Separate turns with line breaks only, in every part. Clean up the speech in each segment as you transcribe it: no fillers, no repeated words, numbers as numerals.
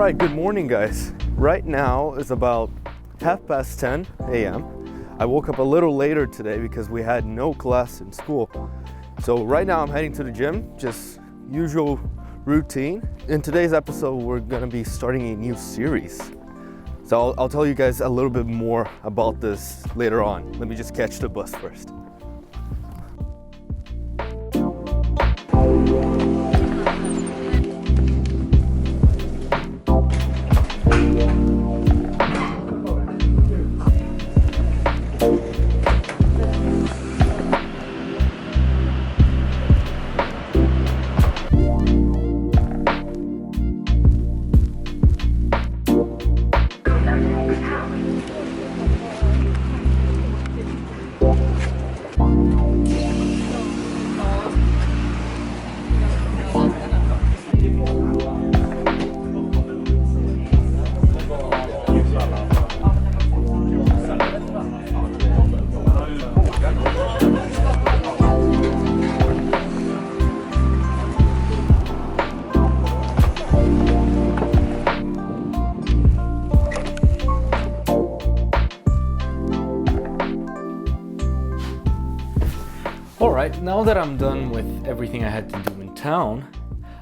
right, good morning guys. Right now is about 10:30 a.m. I woke up a little later today because we had no class in school. So right now I'm heading to the gym, just usual routine. In today's episode, we're gonna be starting a new series. So I'll tell you guys a little bit more about this later on. Let me just catch the bus first. Alright, now that I'm done with everything I had to do in town,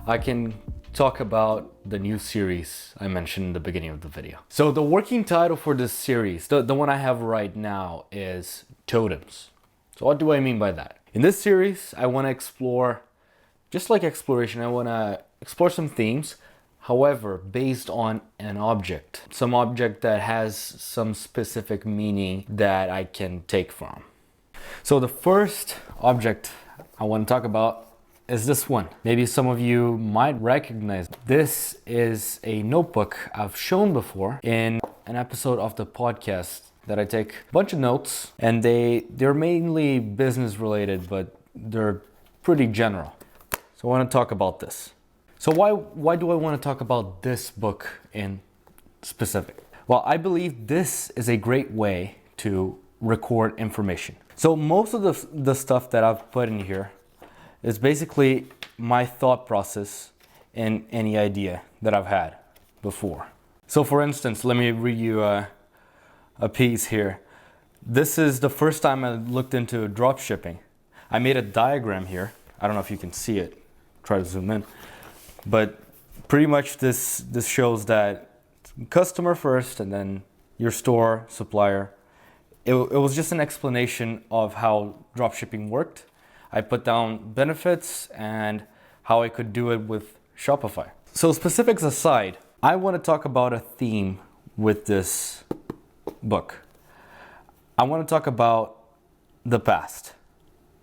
I can talk about the new series I mentioned in the beginning of the video. So the working title for this series, the one I have right now, is Totems. So what do I mean by that? In this series, I want to explore, just like exploration, I want to explore some themes, however, based on an object. Some object that has some specific meaning that I can take from. So the first object I want to talk about is this one. Maybe some of you might recognize. This is a notebook I've shown before in an episode of the podcast that I take a bunch of notes, and they're mainly business related, but they're pretty general. So I want to talk about this. So why do I want to talk about this book in specific? Well, I believe this is a great way to record information. So most of the stuff that I've put in here is basically my thought process in any idea that I've had before. So for instance, let me read you a piece here. This is the first time I looked into drop shipping. I made a diagram here. I don't know if you can see it. Try to zoom in. But pretty much this shows that customer first and then your store, supplier. It was just an explanation of how dropshipping worked. I put down benefits and how I could do it with Shopify. So specifics aside, I want to talk about a theme with this book. I want to talk about the past.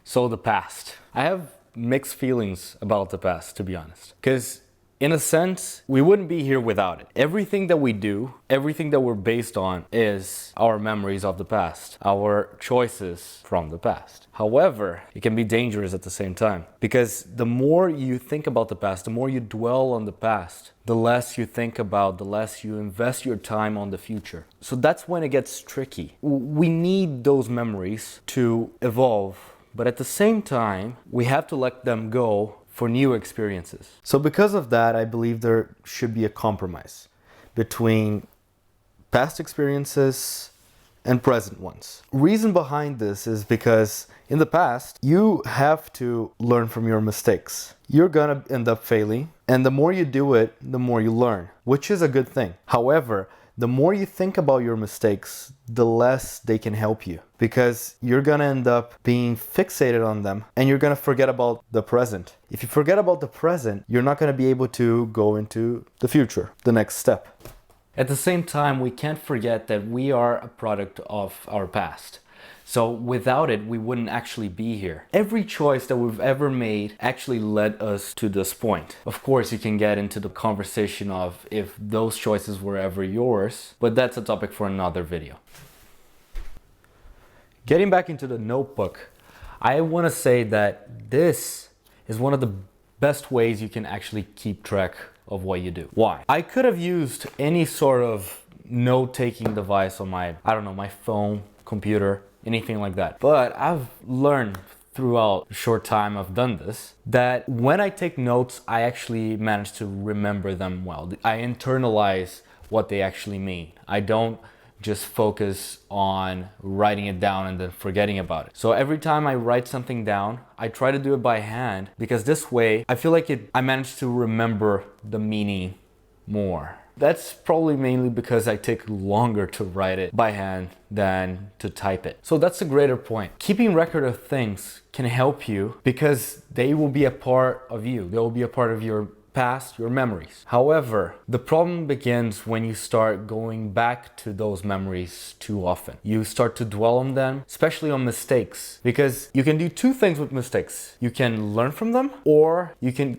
So the past. I have mixed feelings about the past, to be honest. Because in a sense, we wouldn't be here without it. Everything that we do, everything that we're based on is our memories of the past, our choices from the past. However, it can be dangerous at the same time, because the more you think about the past, the more you dwell on the past, the less you think about, the less you invest your time on the future. So that's when it gets tricky. We need those memories to evolve, but at the same time, we have to let them go for new experiences. So because of that, I believe there should be a compromise between past experiences and present ones. Reason behind this is because in the past, you have to learn from your mistakes. You're gonna end up failing, and the more you do it, the more you learn, which is a good thing. However, the more you think about your mistakes, the less they can help you, because you're gonna end up being fixated on them and you're gonna forget about the present. If you forget about the present, you're not gonna be able to go into the future, the next step. At the same time, we can't forget that we are a product of our past. So without it, we wouldn't actually be here. Every choice that we've ever made actually led us to this point. Of course, you can get into the conversation of if those choices were ever yours, but that's a topic for another video. Getting back into the notebook, I want to say that this is one of the best ways you can actually keep track of what you do. Why? I could have used any sort of note-taking device on my phone, computer, anything like that. But I've learned throughout the short time I've done this, that when I take notes, I actually manage to remember them well. I internalize what they actually mean. I don't just focus on writing it down and then forgetting about it. So every time I write something down, I try to do it by hand, because this way I feel like I manage to remember the meaning more. That's probably mainly because I take longer to write it by hand than to type it. So that's a greater point. Keeping record of things can help you because they will be a part of you. They will be a part of your past, your memories. However, the problem begins when you start going back to those memories too often. You start to dwell on them, especially on mistakes, because you can do two things with mistakes. You can learn from them, or you can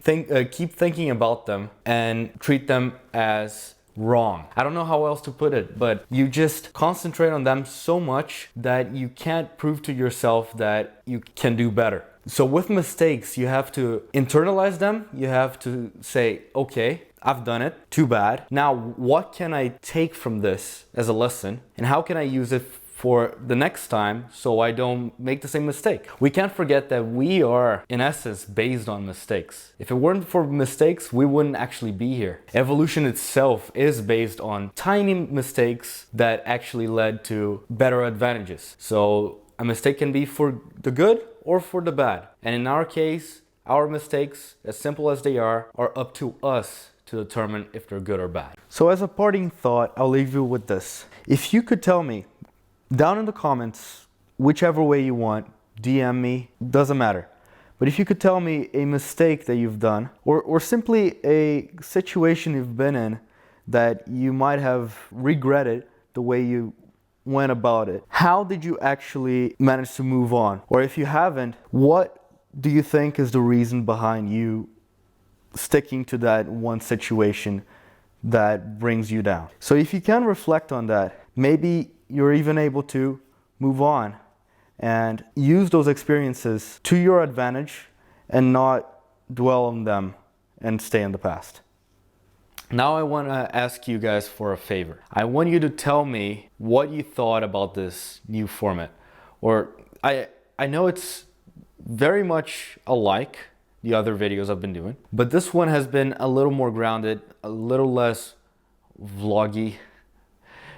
keep thinking about them and treat them as wrong. I don't know how else to put it, but you just concentrate on them so much that you can't prove to yourself that you can do better. So with mistakes, you have to internalize them. You have to say, okay, I've done it, too bad. Now, what can I take from this as a lesson? And how can I use it for the next time so I don't make the same mistake? We can't forget that we are, in essence, based on mistakes. If it weren't for mistakes, we wouldn't actually be here. Evolution itself is based on tiny mistakes that actually led to better advantages. So a mistake can be for the good or for the bad. And in our case, our mistakes, as simple as they are up to us to determine if they're good or bad. So as a parting thought, I'll leave you with this. If you could tell me down in the comments, whichever way you want, DM me, doesn't matter. But if you could tell me a mistake that you've done, or simply a situation you've been in that you might have regretted the way you went about it, how did you actually manage to move on? Or if you haven't, what do you think is the reason behind you sticking to that one situation that brings you down? So if you can reflect on that, maybe you're even able to move on and use those experiences to your advantage and not dwell on them and stay in the past. Now I want to ask you guys for a favor. I want you to tell me what you thought about this new format. Or I know it's very much alike the other videos I've been doing, but this one has been a little more grounded, a little less vloggy,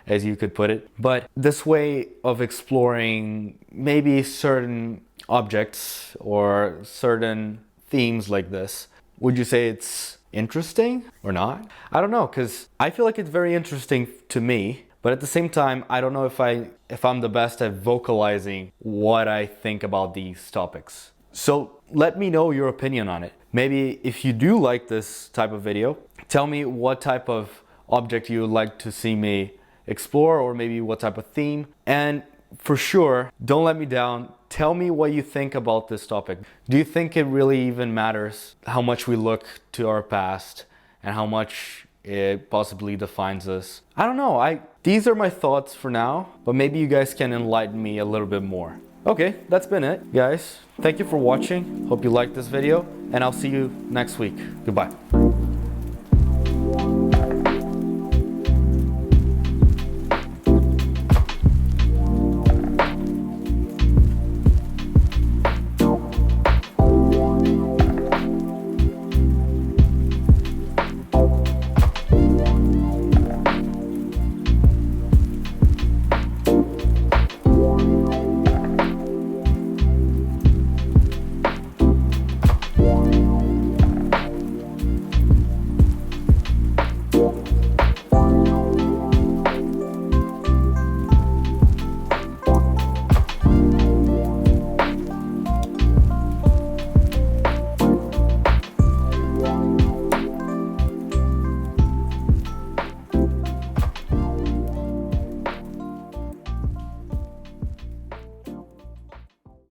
as you could put it. But this way of exploring maybe certain objects or certain themes like this, would you say it's interesting or not? I don't know, because I feel like it's very interesting to me, but at the same time, I don't know if I'm the best at vocalizing what I think about these topics. So let me know your opinion on it. Maybe if you do like this type of video, tell me what type of object you would like to see me explore, or maybe what type of theme. And for sure, don't let me down. Tell me what you think about this topic. Do you think it really even matters how much we look to our past and how much it possibly defines us? I don't know. These are my thoughts for now, but maybe you guys can enlighten me a little bit more. Okay, that's been it, guys. Thank you for watching. Hope you liked this video, and I'll see you next week. Goodbye.